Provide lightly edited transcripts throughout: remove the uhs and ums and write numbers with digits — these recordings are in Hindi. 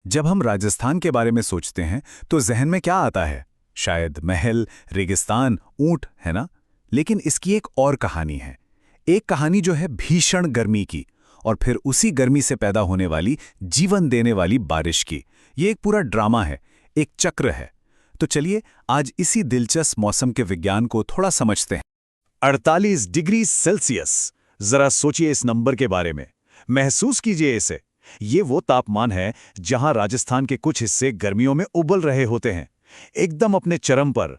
जब हम राजस्थान के बारे में सोचते हैं तो जहन में क्या आता है? शायद महल, रेगिस्तान, ऊंट, है ना? लेकिन इसकी एक और कहानी है। एक कहानी जो है भीषण गर्मी की, और फिर उसी गर्मी से पैदा होने वाली जीवन देने वाली बारिश की। ये एक पूरा ड्रामा है, एक चक्र है। तो चलिए आज इसी दिलचस्प मौसम के विज्ञान को थोड़ा समझते हैं। 48 डिग्री सेल्सियस। जरा सोचिए इस नंबर के बारे में, महसूस कीजिए इसे। ये वो तापमान है जहां राजस्थान के कुछ हिस्से गर्मियों में उबल रहे होते हैं, एकदम अपने चरम पर।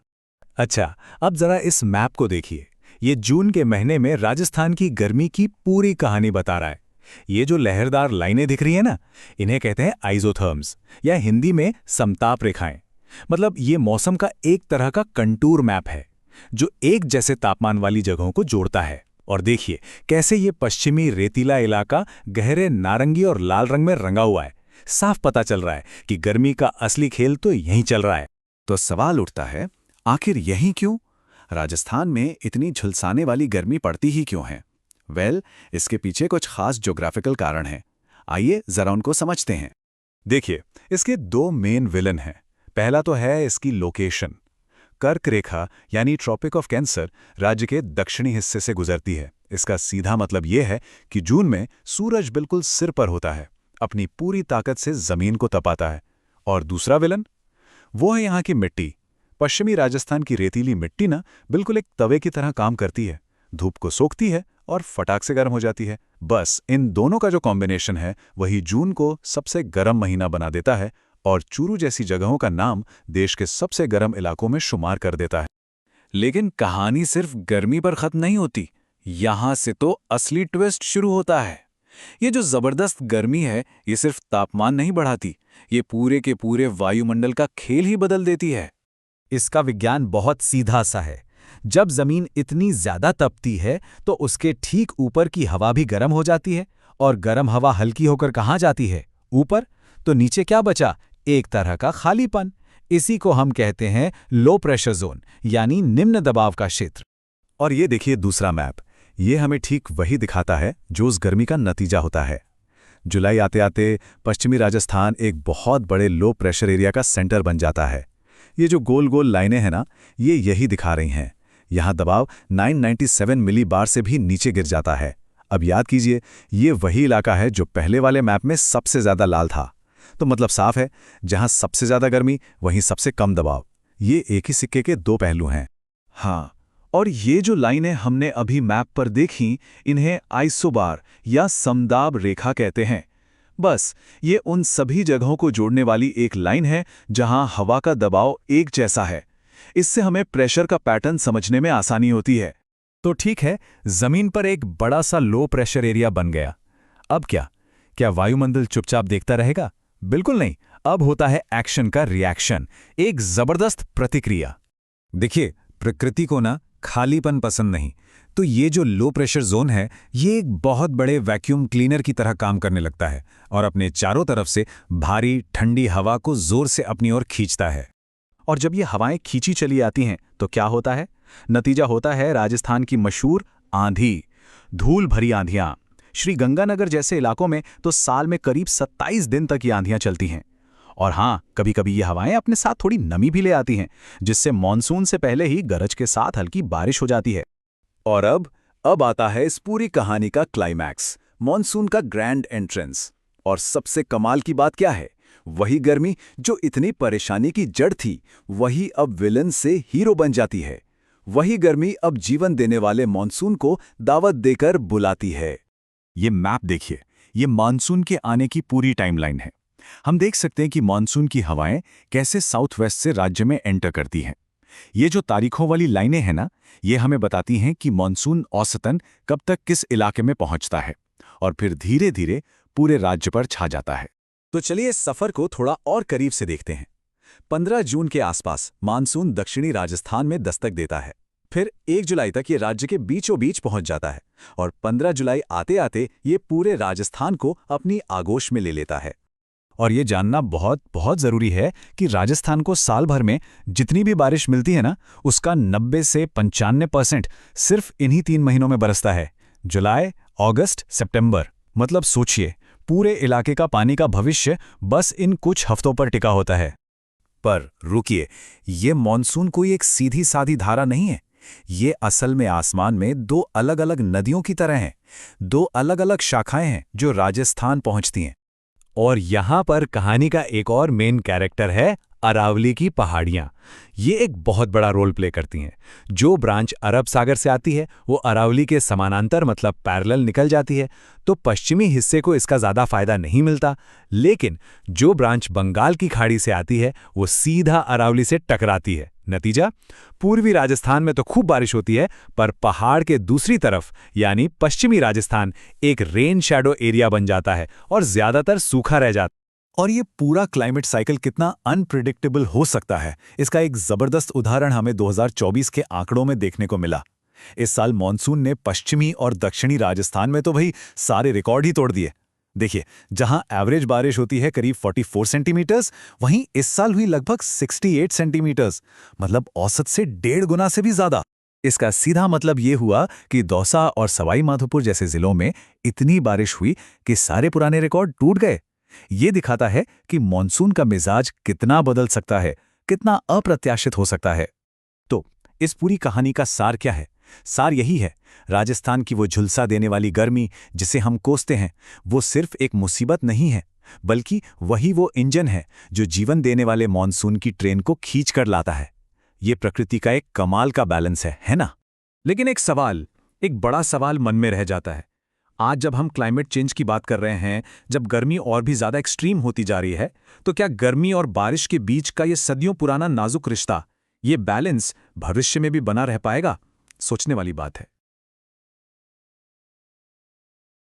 अच्छा, अब जरा इस मैप को देखिए। ये जून के महीने में राजस्थान की गर्मी की पूरी कहानी बता रहा है। ये जो लहरदार लाइनें दिख रही हैं ना, इन्हें कहते हैं आइसोथर्म्स, या हिंदी में समताप रेखाएं। मतलब ये मौसम का एक तरह का कंटूर मैप है जो एक जैसे तापमान वाली जगहों को जोड़ता है। और देखिए कैसे ये पश्चिमी रेतीला इलाका गहरे नारंगी और लाल रंग में रंगा हुआ है। साफ पता चल रहा है कि गर्मी का असली खेल तो यहीं चल रहा है। तो सवाल उठता है, आखिर यहीं क्यों? राजस्थान में इतनी झुलसाने वाली गर्मी पड़ती ही क्यों है? इसके पीछे कुछ खास ज्योग्राफिकल कारण हैं। आइए जरा उनको समझते हैं। देखिए, इसके दो मेन विलन हैं। पहला तो है इसकी लोकेशन। कर्क रेखा यानी ट्रॉपिक ऑफ कैंसर राज्य के दक्षिणी हिस्से से गुजरती है। इसका सीधा मतलब यह है कि जून में सूरज बिल्कुल सिर पर होता है, अपनी पूरी ताकत से जमीन को तपाता है। और दूसरा विलन, वो है यहाँ की मिट्टी। पश्चिमी राजस्थान की रेतीली मिट्टी ना बिल्कुल एक तवे की तरह काम करती है, धूप को सोखती है और फटाक से गर्म हो जाती है। बस इन दोनों का जो कॉम्बिनेशन है वही जून को सबसे गर्म महीना बना देता है और चूरू जैसी जगहों का नाम देश के सबसे गर्म इलाकों में शुमार कर देता है। लेकिन कहानी सिर्फ गर्मी पर खत्म नहीं होती। यहां से तो असली ट्विस्ट शुरू होता है। ये जो जबरदस्त गर्मी है, ये सिर्फ तापमान नहीं बढ़ाती, ये पूरे के पूरे वायुमंडल का खेल ही बदल देती है। इसका विज्ञान बहुत सीधा सा है। जब जमीन इतनी ज्यादा तपती है तो उसके ठीक ऊपर की हवा भी गर्म हो जाती है, और गर्म हवा हल्की होकर कहाँ जाती है? ऊपर। तो नीचे क्या बचा? एक तरह का खालीपन। इसी को हम कहते हैं लो प्रेशर जोन, यानी निम्न दबाव का क्षेत्र। और ये देखिए दूसरा मैप, ये हमें ठीक वही दिखाता है जो उस गर्मी का नतीजा होता है। जुलाई आते आते पश्चिमी राजस्थान एक बहुत बड़े लो प्रेशर एरिया का सेंटर बन जाता है। ये जो गोल गोल लाइनें हैं ना, ये यही दिखा रही हैं। यहाँ दबाव 997 मिलीबार से भी नीचे गिर जाता है। अब याद कीजिए, ये वही इलाका है जो पहले वाले मैप में सबसे ज्यादा लाल था। तो मतलब साफ है, जहां सबसे ज्यादा गर्मी वहीं सबसे कम दबाव। ये एक ही सिक्के के दो पहलू हैं। हाँ, और ये जो लाइनें हमने अभी मैप पर देखी, इन्हें आइसोबार या समदाब रेखा कहते हैं। बस ये उन सभी जगहों को जोड़ने वाली एक लाइन है जहां हवा का दबाव एक जैसा है। इससे हमें प्रेशर का पैटर्न समझने में आसानी होती है। तो ठीक है, जमीन पर एक बड़ा सा लो प्रेशर एरिया बन गया। अब क्या वायुमंडल चुपचाप देखता रहेगा? बिल्कुल नहीं। अब होता है एक्शन का रिएक्शन, एक जबरदस्त प्रतिक्रिया। देखिए, प्रकृति को ना खालीपन पसंद नहीं, तो ये जो लो प्रेशर जोन है, ये एक बहुत बड़े वैक्यूम क्लीनर की तरह काम करने लगता है और अपने चारों तरफ से भारी ठंडी हवा को जोर से अपनी ओर खींचता है। और जब ये हवाएं खींची चली आती हैं तो क्या होता है? नतीजा होता है राजस्थान की मशहूर आंधी, धूल भरी आंधियां। श्रीगंगानगर जैसे इलाकों में तो साल में करीब 27 दिन तक ये आंधियां चलती हैं। और हाँ, कभी कभी ये हवाएं अपने साथ थोड़ी नमी भी ले आती हैं, जिससे मॉनसून से पहले ही गरज के साथ हल्की बारिश हो जाती है। और अब आता है इस पूरी कहानी का क्लाइमैक्स, मॉनसून का ग्रैंड एंट्रेंस। और सबसे कमाल की बात क्या है? वही गर्मी जो इतनी परेशानी की जड़ थी, वही अब विलन से हीरो बन जाती है। वही गर्मी अब जीवन देने वाले मॉनसून को दावत देकर बुलाती है। ये मैप देखिए, ये मॉनसून के आने की पूरी टाइमलाइन है। हम देख सकते हैं कि मॉनसून की हवाएं कैसे साउथ वेस्ट से राज्य में एंटर करती हैं। ये जो तारीखों वाली लाइनें हैं ना, ये हमें बताती हैं कि मॉनसून औसतन कब तक किस इलाके में पहुंचता है और फिर धीरे धीरे पूरे राज्य पर छा जाता है। तो चलिए इस सफर को थोड़ा और करीब से देखते हैं। 15 जून के आसपास मानसून दक्षिणी राजस्थान में दस्तक देता है। फिर 1 जुलाई तक ये राज्य के बीचों बीच पहुंच जाता है और 15 जुलाई आते आते ये पूरे राजस्थान को अपनी आगोश में ले लेता है। और ये जानना बहुत बहुत ज़रूरी है कि राजस्थान को साल भर में जितनी भी बारिश मिलती है ना, उसका 90 से 95% सिर्फ इन्हीं 3 महीनों में बरसता है, जुलाई, अगस्त, सितंबर। मतलब सोचिए, पूरे इलाके का पानी का भविष्य बस इन कुछ हफ्तों पर टिका होता है। पर रुकिए, ये मॉनसून कोई एक सीधी सादी धारा नहीं है। ये असल में आसमान में दो अलग-अलग नदियों की तरह हैं, दो अलग-अलग शाखाएं हैं जो राजस्थान पहुंचती हैं। और यहाँ पर कहानी का एक और मेन कैरेक्टर है अरावली की पहाड़ियाँ। ये एक बहुत बड़ा रोल प्ले करती हैं। जो ब्रांच अरब सागर से आती है वो अरावली के समानांतर मतलब पैरेलल निकल जाती है, तो पश्चिमी हिस्से को इसका ज़्यादा फायदा नहीं मिलता। लेकिन जो ब्रांच बंगाल की खाड़ी से आती है वो सीधा अरावली से टकराती है। नतीजा, पूर्वी राजस्थान में तो खूब बारिश होती है, पर पहाड़ के दूसरी तरफ यानी पश्चिमी राजस्थान एक रेन शैडो एरिया बन जाता है और ज़्यादातर सूखा रह जाता है। और ये पूरा क्लाइमेट साइकिल कितना अनप्रिडिक्टेबल हो सकता है, इसका एक जबरदस्त उदाहरण हमें 2024 के आंकड़ों में देखने को मिला। इस साल मॉनसून ने पश्चिमी और दक्षिणी राजस्थान में तो भाई सारे रिकॉर्ड ही तोड़ दिए। देखिए, जहां एवरेज बारिश होती है करीब 44 सेंटीमीटर्स, वहीं इस साल हुई लगभग 68 सेंटीमीटर्स, मतलब औसत से 1.5 गुना से भी ज्यादा। इसका सीधा मतलब ये हुआ कि दौसा और सवाई माधोपुर जैसे जिलों में इतनी बारिश हुई कि सारे पुराने रिकॉर्ड टूट गए। ये दिखाता है कि मॉनसून का मिजाज कितना बदल सकता है, कितना अप्रत्याशित हो सकता है। तो इस पूरी कहानी का सार क्या है? सार यही है, राजस्थान की वो झुलसा देने वाली गर्मी जिसे हम कोसते हैं, वो सिर्फ एक मुसीबत नहीं है, बल्कि वही वो इंजन है जो जीवन देने वाले मॉनसून की ट्रेन को खींच कर लाता है। ये प्रकृति का एक कमाल का बैलेंस है ना? लेकिन एक बड़ा सवाल मन में रह जाता है। आज जब हम क्लाइमेट चेंज की बात कर रहे हैं, जब गर्मी और भी ज़्यादा एक्सट्रीम होती जा रही है, तो क्या गर्मी और बारिश के बीच का ये सदियों पुराना नाजुक रिश्ता, ये बैलेंस भविष्य में भी बना रह पाएगा? सोचने वाली बात है।